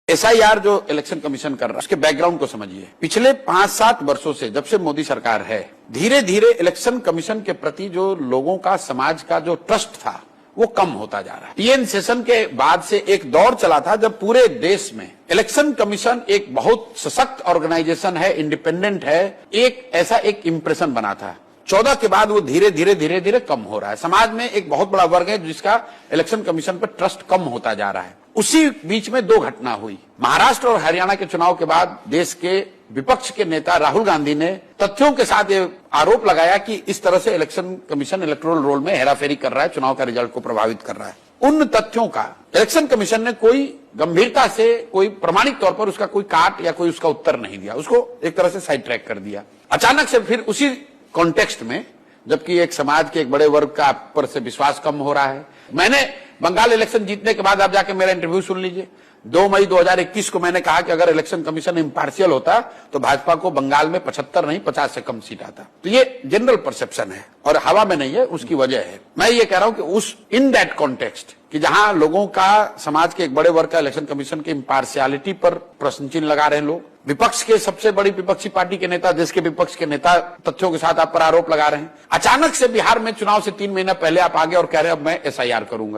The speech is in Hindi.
एसआईआर जो इलेक्शन कमीशन कर रहा है उसके बैकग्राउंड को समझिए। पिछले 5-7 वर्षों से जब से मोदी सरकार है, धीरे धीरे इलेक्शन कमीशन के प्रति जो लोगों का, समाज का जो ट्रस्ट था वो कम होता जा रहा है। टीएन सेशन के बाद से एक दौर चला था जब पूरे देश में इलेक्शन कमीशन एक बहुत सशक्त ऑर्गेनाइजेशन है, इंडिपेंडेंट है, एक ऐसा एक इंप्रेशन बना था। 14 के बाद वो धीरे धीरे कम हो रहा है। समाज में एक बहुत बड़ा वर्ग है जिसका इलेक्शन कमीशन पर ट्रस्ट कम होता जा रहा है। उसी बीच में 2 घटना हुई। महाराष्ट्र और हरियाणा के चुनाव के बाद देश के विपक्ष के नेता राहुल गांधी ने तथ्यों के साथ ये आरोप लगाया कि इस तरह से इलेक्शन कमीशन इलेक्टोरल रोल में हेराफेरी कर रहा है, चुनाव का रिजल्ट को प्रभावित कर रहा है। उन तथ्यों का इलेक्शन कमीशन ने कोई गंभीरता से, कोई प्रमाणिक तौर पर उसका कोई काट या कोई उसका उत्तर नहीं दिया, उसको एक तरह से साइड ट्रैक कर दिया। अचानक से फिर उसी कॉन्टेक्स्ट में, जबकि एक समाज के एक बड़े वर्ग का आप पर से विश्वास कम हो रहा है। मैंने बंगाल इलेक्शन जीतने के बाद आप जाके मेरा इंटरव्यू सुन लीजिए। 2 मई 2021 को मैंने कहा कि अगर इलेक्शन कमीशन इम्पार्शियल होता तो भाजपा को बंगाल में 75 नहीं 50 से कम सीट आता। तो ये जनरल परसेप्शन है और हवा में नहीं है, उसकी वजह है। मैं ये कह रहा हूं कि उस इन दैट कॉन्टेक्स्ट कि जहां लोगों का, समाज के एक बड़े वर्ग का इलेक्शन कमीशन की इम्पार्शियलिटी पर प्रश्न चिन्ह लगा रहे हैं लोग, विपक्ष के सबसे बड़ी विपक्षी पार्टी के नेता, देश के विपक्ष के नेता तथ्यों के साथ आप पर आरोप लगा रहे हैं। अचानक से बिहार में चुनाव से 3 महीना पहले आप आगे और कह रहे हैं अब मैं एसआईआर करूंगा।